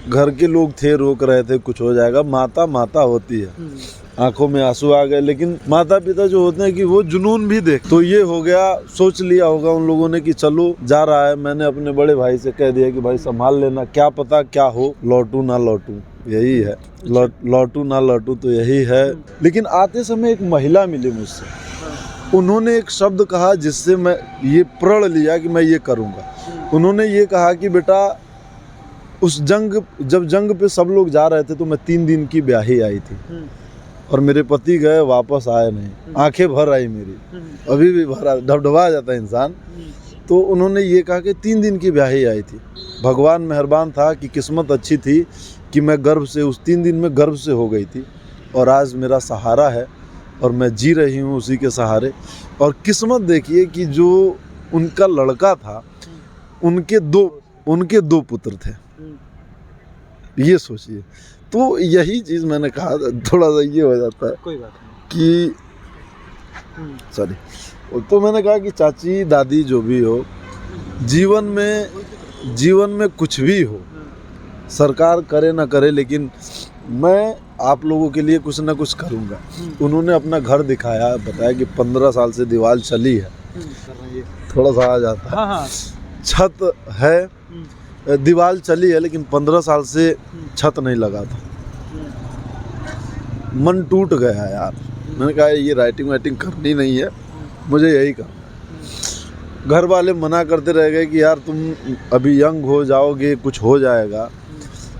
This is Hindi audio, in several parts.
घर के लोग थे, रोक रहे थे कुछ हो जाएगा। माता माता होती है, आंखों में आंसू आ गए। लेकिन माता पिता जो होते हैं कि वो जुनून भी देख, तो ये हो गया, सोच लिया होगा उन लोगों ने कि चलो जा रहा है। मैंने अपने बड़े भाई से कह दिया कि भाई संभाल लेना, क्या पता क्या हो, लौटू ना लौटू, यही है। लौटू ना लौटू तो यही है। लेकिन आते समय एक महिला मिली मुझसे, उन्होंने एक शब्द कहा जिससे मैं ये प्रण लिया कि मैं ये करूँगा। उन्होंने ये कहा कि बेटा, उस जब जंग पे सब लोग जा रहे थे तो मैं 3 दिन की ब्याही आई थी और मेरे पति गए, वापस आए नहीं। आंखें भर आई मेरी, अभी भी भर, ढबढबा जाता है इंसान। तो उन्होंने ये कहा कि 3 दिन की ब्याही आई थी। भगवान मेहरबान था कि किस्मत अच्छी थी कि मैं गर्भ से, उस 3 दिन में गर्भ से हो गई थी और आज मेरा सहारा है और मैं जी रही हूँ उसी के सहारे। और किस्मत देखिए कि जो उनका लड़का था, उनके दो पुत्र थे, ये सोचिए। तो यही चीज़ मैंने कहा, थोड़ा सा ये हो जाता है, कोई बात नहीं कि सॉरी। तो मैंने कहा कि चाची दादी जो भी हो, जीवन में कुछ भी हो, सरकार करे ना करे, लेकिन मैं आप लोगों के लिए कुछ ना कुछ करूँगा। उन्होंने अपना घर दिखाया, बताया कि 15 साल से दीवार चली है, थोड़ा सा आ जाता है, छत है, दीवार चली है, लेकिन 15 साल से छत नहीं लगा था। मन टूट गया यार। मैंने कहा ये राइटिंग वाइटिंग करनी नहीं है, मुझे यही करना है। घर वाले मना करते रह गए कि यार तुम अभी यंग हो जाओगे, कुछ हो जाएगा।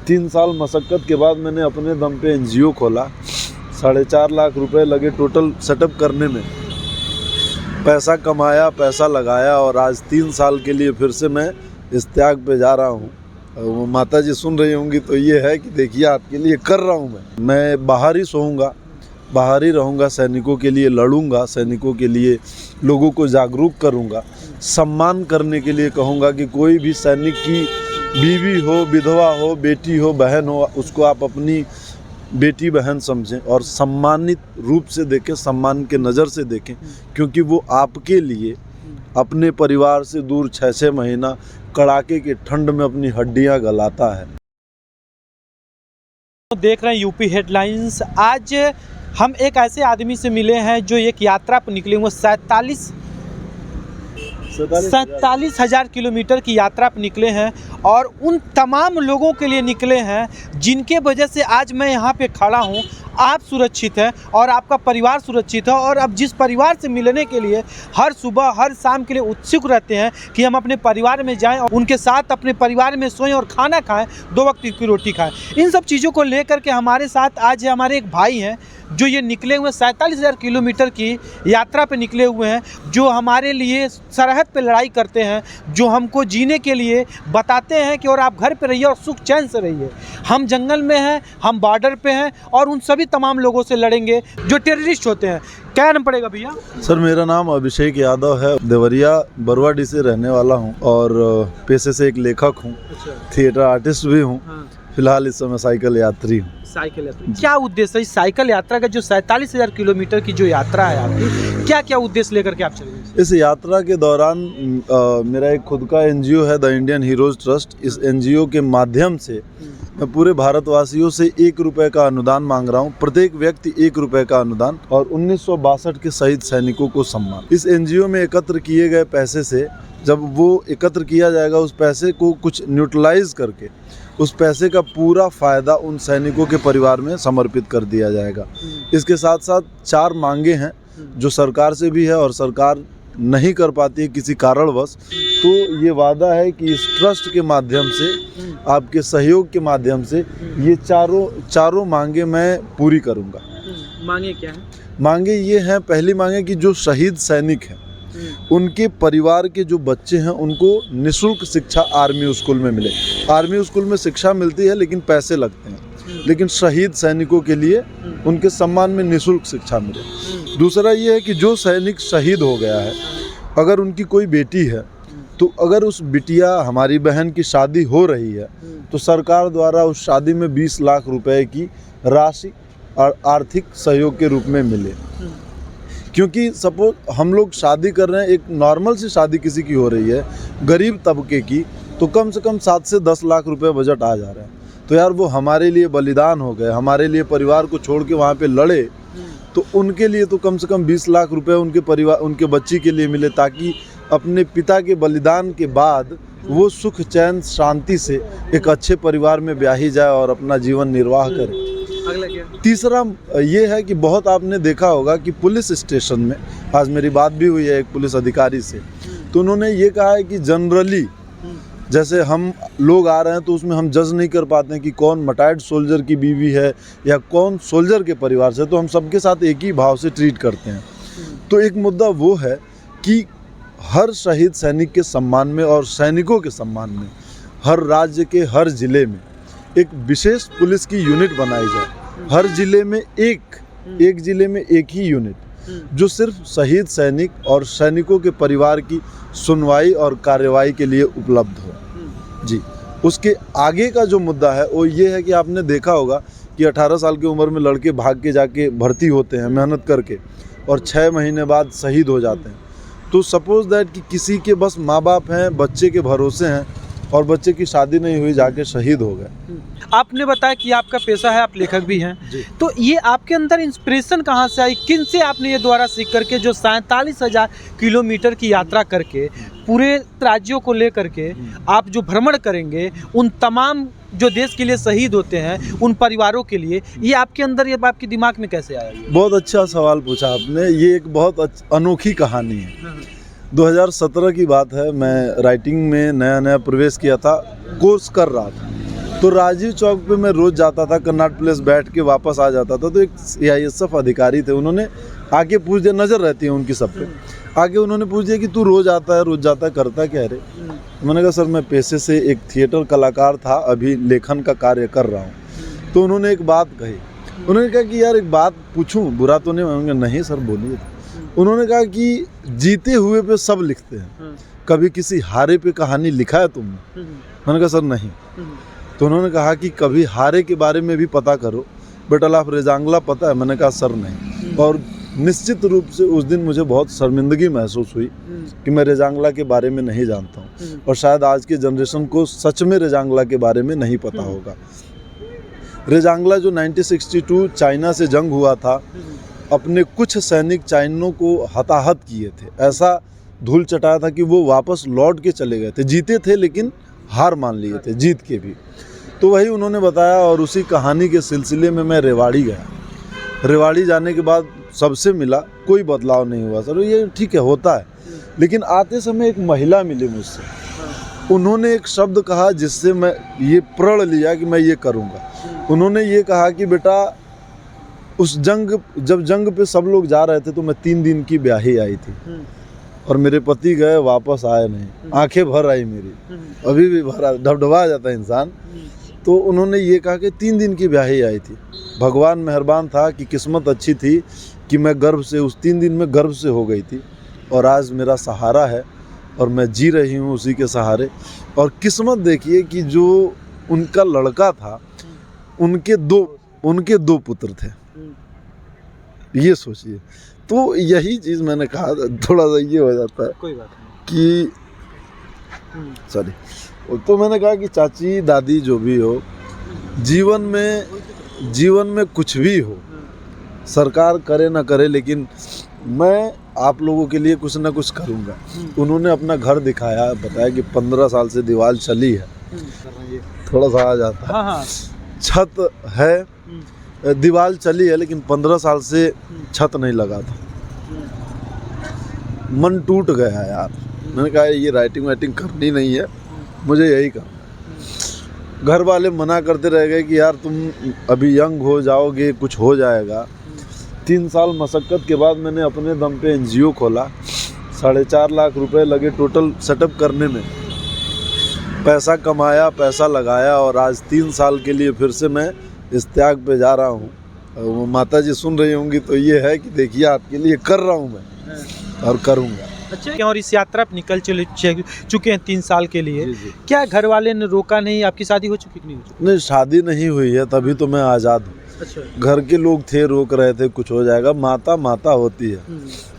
3 साल मशक्क़त के बाद मैंने अपने दम पे NGO खोला। 4.5 लाख रुपए लगे टोटल सेटअप करने में। पैसा कमाया, पैसा लगाया और आज 3 साल के लिए फिर से मैं इस त्याग पे जा रहा हूँ। वो माता जी सुन रही होंगी तो ये है कि देखिए आपके लिए कर रहा हूँ। मैं बाहर ही सोऊंगा, बाहर ही रहूँगा, सैनिकों के लिए लड़ूंगा, सैनिकों के लिए लोगों को जागरूक करूँगा, सम्मान करने के लिए कहूँगा कि कोई भी सैनिक की बीवी हो, विधवा हो, बेटी हो, बहन हो, उसको आप अपनी बेटी बहन समझें और सम्मानित रूप से देखें, सम्मान के नज़र से देखें, क्योंकि वो आपके लिए अपने परिवार से दूर 6-6 महीना कड़ाके की ठंड में अपनी हड्डियां गलाता है। देख रहे हैं यूपी हेडलाइंस। आज हम एक ऐसे आदमी से मिले हैं जो एक यात्रा पर निकले हुए 47,000 किलोमीटर की यात्रा पर निकले हैं और उन तमाम लोगों के लिए निकले हैं जिनके वजह से आज मैं यहाँ पे खड़ा हूँ। आप सुरक्षित हैं और आपका परिवार सुरक्षित है और अब जिस परिवार से मिलने के लिए हर सुबह हर शाम के लिए उत्सुक रहते हैं कि हम अपने परिवार में जाएं और उनके साथ अपने परिवार में सोएं और खाना खाएं, 2 वक्त की रोटी खाएं। इन सब चीज़ों को लेकर के हमारे साथ आज हमारे एक भाई हैं जो ये निकले हुए 47,000 किलोमीटर की यात्रा पे निकले हुए हैं, जो हमारे लिए सरहद पे लड़ाई करते हैं, जो हमको जीने के लिए बताते हैं कि और आप घर पे रहिए और सुख चैन से रहिए। हम जंगल में हैं, हम बॉर्डर पे हैं और उन सभी तमाम लोगों से लड़ेंगे जो टेररिस्ट होते हैं। क्या नाम पड़ेगा भैया? सर मेरा नाम अभिषेक यादव है, देवरिया बरवाडी से रहने वाला हूँ और पेशे से एक लेखक हूँ। थिएटर आर्टिस्ट भी हूँ। फिलहाल इस समय साइकिल यात्री हूँ। साइकिल यात्रा क्या उद्देश्य है इस साइकिल यात्रा का? जो 47,000 किलोमीटर की जो यात्रा है आपकी, क्या क्या उद्देश्य लेकर के आप चलेंगे? इस यात्रा के दौरान मेरा एक खुद का NGO है, द इंडियन हीरोज ट्रस्ट। इस NGO के माध्यम से मैं पूरे भारतवासियों से 1 रुपये का अनुदान मांग रहा हूँ। प्रत्येक व्यक्ति 1 रुपये का अनुदान और 1962 के शहीद सैनिकों को सम्मान। इस NGO में एकत्र किए गए पैसे से जब वो एकत्र किया जाएगा, उस पैसे को कुछ न्यूट्रलाइज करके उस पैसे का पूरा फ़ायदा उन सैनिकों के परिवार में समर्पित कर दिया जाएगा। इसके साथ साथ 4 मांगे हैं जो सरकार से भी है और सरकार नहीं कर पाती है किसी कारणवश। तो ये वादा है कि इस ट्रस्ट के माध्यम से, आपके सहयोग के माध्यम से ये चारों मांगे मैं पूरी करूँगा। मांगे क्या है? मांगे ये हैं, पहली मांगे कि जो शहीद सैनिक हैं उनके परिवार के जो बच्चे हैं उनको निःशुल्क शिक्षा आर्मी स्कूल में मिले। आर्मी स्कूल में शिक्षा मिलती है लेकिन पैसे लगते हैं, लेकिन शहीद सैनिकों के लिए उनके सम्मान में निःशुल्क शिक्षा मिले। दूसरा ये है कि जो सैनिक शहीद हो गया है, अगर उनकी कोई बेटी है तो अगर उस बिटिया हमारी बहन की शादी हो रही है तो सरकार द्वारा उस शादी में 20 लाख रुपए की राशि और आर्थिक सहयोग के रूप में मिले। क्योंकि सपोज हम लोग शादी कर रहे हैं, एक नॉर्मल सी शादी किसी की हो रही है गरीब तबके की, तो कम से कम 7 से 10 लाख रुपए बजट आ जा रहा है। तो यार वो हमारे लिए बलिदान हो गए, हमारे लिए परिवार को छोड़ के वहाँ पे लड़े, तो उनके लिए तो कम से कम 20 लाख रुपए उनके परिवार, उनके बच्ची के लिए मिले, ताकि अपने पिता के बलिदान के बाद वो सुख चैन शांति से एक अच्छे परिवार में ब्याही जाए और अपना जीवन निर्वाह करे। अगला क्या? तीसरा ये है कि बहुत आपने देखा होगा कि पुलिस स्टेशन में, आज मेरी बात भी हुई है एक पुलिस अधिकारी से, तो उन्होंने ये कहा है कि जनरली जैसे हम लोग आ रहे हैं तो उसमें हम जज नहीं कर पाते हैं कि कौन मटायर्ड सोल्जर की बीवी है या कौन सोल्जर के परिवार से, तो हम सबके साथ एक ही भाव से ट्रीट करते हैं। तो एक मुद्दा वो है कि हर शहीद सैनिक के सम्मान में और सैनिकों के सम्मान में हर राज्य के हर ज़िले में एक विशेष पुलिस की यूनिट बनाई जाए। हर ज़िले में एक ज़िले में एक ही यूनिट जो सिर्फ शहीद सैनिक और सैनिकों के परिवार की सुनवाई और कार्रवाई के लिए उपलब्ध हो। जी, उसके आगे का जो मुद्दा है वो ये है कि आपने देखा होगा कि 18 साल की उम्र में लड़के भाग के जाके भर्ती होते हैं मेहनत करके और 6 महीने बाद शहीद हो जाते हैं। तो सपोज दैट कि किसी के बस माँ बाप हैं, बच्चे के भरोसे हैं और बच्चे की शादी नहीं हुई, जाके शहीद हो गए। आपने बताया कि आपका पेशा है, आप लेखक भी हैं, तो ये आपके अंदर इंस्पिरेशन कहाँ से आई? किन से आपने ये द्वारा सीख करके जो 47,000 किलोमीटर की यात्रा करके पूरे राज्यों को लेकर के आप जो भ्रमण करेंगे, उन तमाम जो देश के लिए शहीद होते हैं उन परिवारों के लिए, ये आपके अंदर, ये आपके दिमाग में कैसे आया? बहुत अच्छा सवाल पूछा आपने। ये एक बहुत अनोखी कहानी है। 2017 की बात है, मैं राइटिंग में नया नया प्रवेश किया था, कोर्स कर रहा था, तो राजीव चौक पे मैं रोज़ जाता था, कन्नाट प्लेस बैठ के वापस आ जाता था। तो एक CISF अधिकारी थे, उन्होंने आके पूछ दिया, नज़र रहती है उनकी सब पे, आगे उन्होंने पूछ दिया कि तू रोज़ आता है करता क्या रे? मैंने कहा सर मैं पेशे से एक थिएटर कलाकार था, अभी लेखन का कार्य कर रहा हूँ। तो उन्होंने एक बात कही, उन्होंने कहा कि यार एक बात पूछूं, बुरा तो नहीं? मैंने कहा नहीं सर बोलिए। उन्होंने कहा कि जीते हुए पे सब लिखते हैं, कभी किसी हारे पे कहानी लिखा है तुमने? मैंने कहा सर नहीं। तो उन्होंने कहा कि कभी हारे के बारे में भी पता करो, बेटल ऑफ रेजांगला पता है? मैंने कहा सर नहीं। और निश्चित रूप से उस दिन मुझे बहुत शर्मिंदगी महसूस हुई कि मैं रेजांगला के बारे में नहीं जानता हूँ, और शायद आज के जनरेशन को सच में रेजांगला के बारे में नहीं पता होगा। रेजांगला जो 1962 चाइना से जंग हुआ था, अपने कुछ सैनिक चाइनों को हताहत किए थे, ऐसा धूल चटाया था कि वो वापस लौट के चले गए थे। जीते थे लेकिन हार मान लिए थे जीत के भी। तो वही उन्होंने बताया, और उसी कहानी के सिलसिले में मैं रेवाड़ी गया। रेवाड़ी जाने के बाद सबसे मिला, कोई बदलाव नहीं हुआ सर, ये ठीक है होता है। लेकिन आते समय एक महिला मिली मुझसे, उन्होंने एक शब्द कहा जिससे मैं ये प्रण लिया कि मैं ये करूँगा। उन्होंने ये कहा कि बेटा उस जब जंग पे सब लोग जा रहे थे तो मैं 3 दिन की ब्याही आई थी, और मेरे पति गए वापस आए नहीं, आंखें भर आई मेरी, अभी भी भर, ढबढबा जाता है इंसान। तो उन्होंने ये कहा कि 3 दिन की ब्याही आई थी, भगवान मेहरबान था कि किस्मत अच्छी थी कि मैं गर्भ से, उस 3 दिन में गर्भ से हो गई थी, और आज मेरा सहारा है और मैं जी रही हूँ उसी के सहारे। और किस्मत देखिए कि जो उनका लड़का था, उनके दो पुत्र थे, ये सोचिए। तो यही चीज़ मैंने कहा, थोड़ा सा ये हो जाता है, कोई बात नहीं कि सॉरी। तो मैंने कहा कि चाची दादी जो भी हो, जीवन में कुछ भी हो, सरकार करे ना करे, लेकिन मैं आप लोगों के लिए कुछ ना कुछ करूँगा। उन्होंने अपना घर दिखाया, बताया कि 15 साल से दीवार चली है, थोड़ा सा आ जाता है, छत है, दीवार चली है, लेकिन 15 साल से छत नहीं लगा था। मन टूट गया यार। मैंने कहा ये राइटिंग करनी नहीं है, मुझे यही करना। घर वाले मना करते रह गए कि यार तुम अभी यंग हो जाओगे, कुछ हो जाएगा। 3 साल मशक्क़त के बाद मैंने अपने दम पे NGO खोला, 4.5 लाख रुपए लगे टोटल सेटअप करने में, पैसा कमाया, पैसा लगाया, और आज 3 साल के लिए फिर से मैं इस त्याग पे जा रहा हूँ। माता जी सुन रही होंगी तो ये है कि देखिए आपके लिए कर रहा हूँ मैं और करूँगा। अच्छा, और इस यात्रा पर निकल चुके हैं 3 साल के लिए। जी। क्या घर वाले ने रोका नहीं? आपकी शादी हो चुकी कि नहीं हो चुकी? नहीं, शादी नहीं हुई है, तभी तो मैं आज़ाद हूँ। अच्छा। घर के लोग थे, रोक रहे थे कुछ हो जाएगा, माता होती है।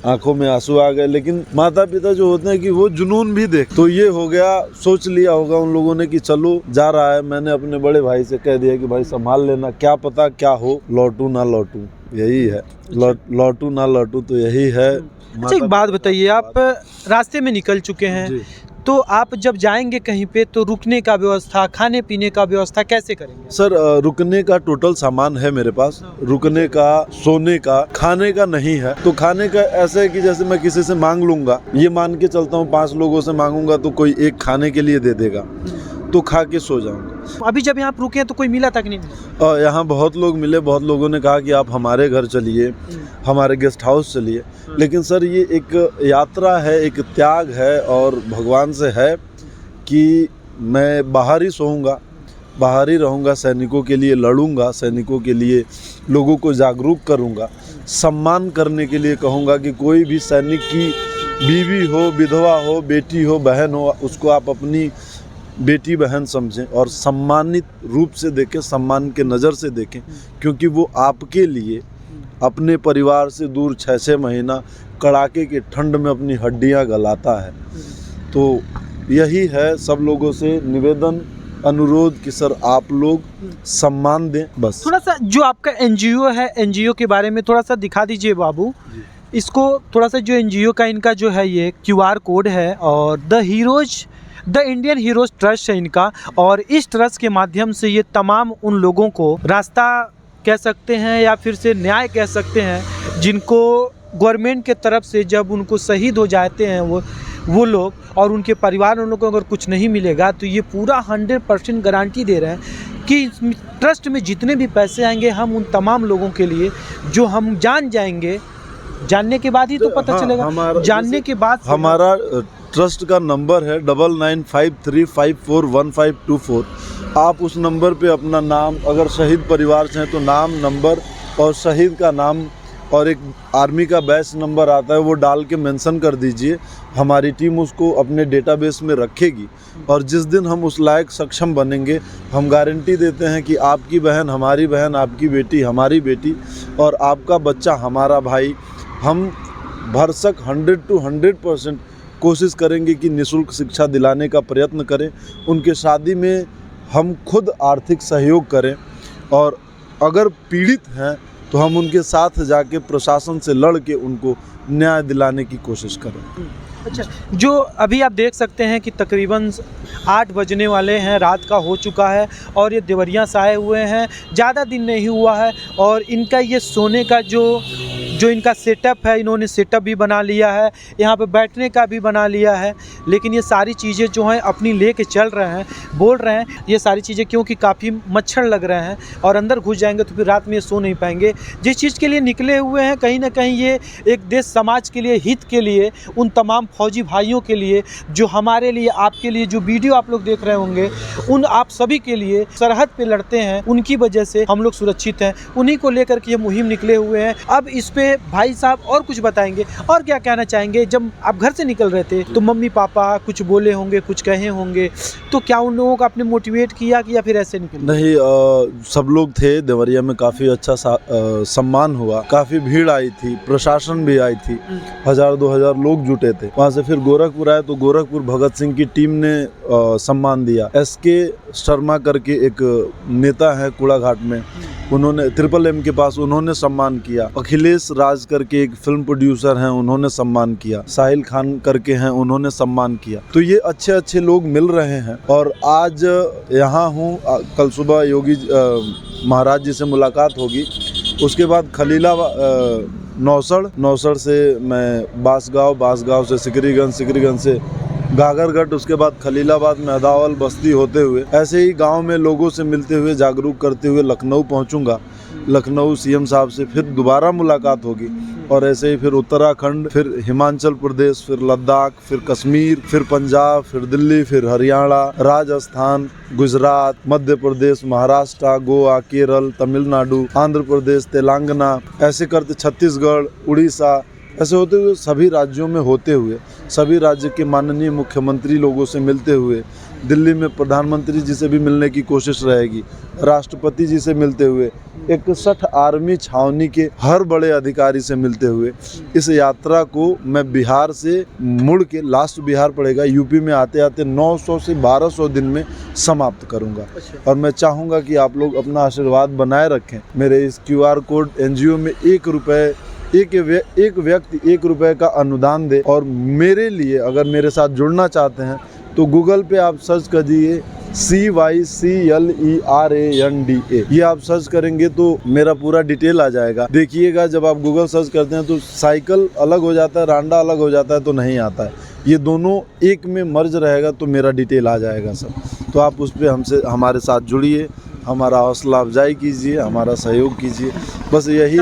आंखों में आंसू आ गए। लेकिन माता पिता जो होते हैं कि वो जुनून भी देख, तो ये हो गया, सोच लिया होगा उन लोगों ने कि चलो जा रहा है। मैंने अपने बड़े भाई से कह दिया कि भाई संभाल लेना, क्या पता क्या हो, लौटू ना लौटू, यही है। लौटू ना लौटू तो यही है। अच्छा, एक बात बताइए, आप रास्ते में निकल चुके हैं जी। तो आप जब जाएंगे कहीं पे तो रुकने का व्यवस्था, खाने पीने का व्यवस्था कैसे करेंगे? सर रुकने का टोटल सामान है मेरे पास, रुकने का, सोने का, खाने का नहीं है। तो खाने का ऐसा है कि जैसे मैं किसी से मांग लूंगा, ये मान के चलता हूँ 5 लोगों से मांगूंगा तो कोई एक खाने के लिए दे देगा, तो खा के सो जाऊंगा। अभी जब यहाँ आप रुके हैं तो कोई मिला तक नहीं मिला? यहाँ बहुत लोग मिले, बहुत लोगों ने कहा कि आप हमारे घर चलिए, हमारे गेस्ट हाउस चलिए। लेकिन सर ये एक यात्रा है, एक त्याग है और भगवान से है कि मैं बाहर ही सोऊंगा, बाहर ही रहूंगा, सैनिकों के लिए लड़ूंगा, सैनिकों के लिए लोगों को जागरूक करूंगा, सम्मान करने के लिए कहूंगा कि कोई भी सैनिक की बीवी हो, विधवा हो, बेटी हो, बहन हो, उसको आप अपनी बेटी बहन समझें और सम्मानित रूप से देखें, सम्मान के नज़र से देखें, क्योंकि वो आपके लिए अपने परिवार से दूर 6-6 महीना कड़ाके की ठंड में अपनी हड्डियां गलाता है। तो यही है सब लोगों से निवेदन, अनुरोध कि सर आप लोग सम्मान दें। बस थोड़ा सा जो आपका एनजीओ है, एनजीओ के बारे में थोड़ा सा दिखा दीजिए बाबू। इसको थोड़ा सा, जो एनजीओ का इनका जो है ये क्यूआर कोड है और द इंडियन हीरोज ट्रस्ट है इनका, और इस ट्रस्ट के माध्यम से ये तमाम उन लोगों को रास्ता कह सकते हैं या फिर से न्याय कह सकते हैं, जिनको गवर्नमेंट के तरफ से जब उनको शहीद हो जाते हैं वो लोग और उनके परिवार वालों को अगर कुछ नहीं मिलेगा तो ये पूरा 100% गारंटी दे रहे हैं कि इस ट्रस्ट में जितने भी पैसे आएंगे हम उन तमाम लोगों के लिए, जो हम जान जाएंगे, जानने के बाद ही तो पता चलेगा, जानने के बाद हमारा ट्रस्ट का नंबर है 9953541524। आप उस नंबर पे अपना नाम, अगर शहीद परिवार से हैं तो नाम, नंबर और शहीद का नाम और एक आर्मी का बैच नंबर आता है, वो डाल के मेंशन कर दीजिए। हमारी टीम उसको अपने डेटाबेस में रखेगी और जिस दिन हम उस लायक सक्षम बनेंगे, हम गारंटी देते हैं कि आपकी बहन हमारी बहन, आपकी बेटी हमारी बेटी और आपका बच्चा हमारा भाई, हम भरसक 100 to 100% कोशिश करेंगे कि निःशुल्क शिक्षा दिलाने का प्रयत्न करें। उनके शादी में हम खुद आर्थिक सहयोग करें और अगर पीड़ित हैं तो हम उनके साथ जाके प्रशासन से लड़ के उनको न्याय दिलाने की कोशिश करें। अच्छा, जो अभी आप देख सकते हैं कि तकरीबन 8 बजने वाले हैं, रात का हो चुका है और ये देवरिया से आए हुए हैं, ज़्यादा दिन नहीं हुआ है और इनका ये सोने का जो इनका सेटअप है, इन्होंने सेटअप भी बना लिया है, यहाँ पे बैठने का भी बना लिया है। लेकिन ये सारी चीज़ें जो हैं अपनी लेके चल रहे हैं, बोल रहे हैं ये सारी चीज़ें, क्योंकि काफ़ी मच्छर लग रहे हैं और अंदर घुस जाएंगे तो फिर रात में ये सो नहीं पाएंगे। जिस चीज़ के लिए निकले हुए हैं, कहीं ना कहीं ये एक देश समाज के लिए, हित के लिए, उन तमाम फौजी भाइयों के लिए जो हमारे लिए, आपके लिए, जो वीडियो आप लोग देख रहे होंगे, उन आप सभी के लिए सरहद पे लड़ते हैं, उनकी वजह से हम लोग सुरक्षित हैं। उन्हीं को लेकर के ये मुहिम निकले हुए हैं। अब इस पे भाई साहब और कुछ बताएंगे और क्या कहना चाहेंगे। जब आप घर से निकल रहे थे तो मम्मी पापा कुछ बोले होंगे, कुछ कहे होंगे, तो क्या उन लोगों को आपने मोटिवेट किया कि या फिर ऐसे निकले? नहीं, सब लोग थे देवरिया में, काफ़ी अच्छा सम्मान हुआ, काफ़ी भीड़ आई थी, प्रशासन भी आई थी, 1000-2000 लोग जुटे थे। वहाँ से फिर गोरखपुर आए तो गोरखपुर भगत सिंह की टीम ने सम्मान दिया। SK शर्मा करके एक नेता है कूड़ा घाट में, उन्होंने MMM के पास उन्होंने सम्मान किया। अखिलेश राज करके एक फिल्म प्रोड्यूसर हैं, उन्होंने सम्मान किया। साहिल खान करके हैं, उन्होंने सम्मान किया। तो ये अच्छे अच्छे लोग मिल रहे हैं और आज यहाँ हूँ। कल सुबह योगी महाराज जी से मुलाकात होगी, उसके बाद नौसड़ से मैं बांसगांव से सिकरीगंज से गागरगढ़, उसके बाद खलीलाबाद, मेहदावल, बस्ती होते हुए ऐसे ही गांव में लोगों से मिलते हुए, जागरूक करते हुए लखनऊ पहुंचूंगा। लखनऊ CM साहब से फिर दोबारा मुलाकात होगी और ऐसे ही फिर उत्तराखंड, फिर हिमाचल प्रदेश, फिर लद्दाख, फिर कश्मीर, फिर पंजाब, फिर दिल्ली, फिर हरियाणा, राजस्थान, गुजरात, मध्य प्रदेश, महाराष्ट्र, गोवा, केरल, तमिलनाडु, आंध्र प्रदेश, तेलंगाना, ऐसे करते छत्तीसगढ़, उड़ीसा, ऐसे होते हुए सभी राज्यों में होते हुए, सभी राज्य के माननीय मुख्यमंत्री लोगों से मिलते हुए, दिल्ली में प्रधानमंत्री जी से भी मिलने की कोशिश रहेगी, राष्ट्रपति जी से मिलते हुए, 61 आर्मी छावनी के हर बड़े अधिकारी से मिलते हुए इस यात्रा को मैं बिहार से मुड़ के, लास्ट बिहार पड़ेगा, यूपी में आते आते 900 से 1200 दिन में समाप्त करूंगा। और मैं चाहूँगा कि आप लोग अपना आशीर्वाद बनाए रखें। मेरे इस QR कोड NGO में एक व्यक्ति 1 रुपये का अनुदान दे। और मेरे लिए अगर मेरे साथ जुड़ना चाहते हैं तो गूगल पे आप सर्च करिए CYCLERANDA, ये आप सर्च करेंगे तो मेरा पूरा डिटेल आ जाएगा। देखिएगा जब आप गूगल सर्च करते हैं तो साइकिल अलग हो जाता है, रांडा अलग हो जाता है तो नहीं आता है, ये दोनों एक में मर्ज रहेगा तो मेरा डिटेल आ जाएगा सब। तो आप उस पर हमारे साथ जुड़िए, हमारा हौसला अफजाई कीजिए, हमारा सहयोग कीजिए, बस यही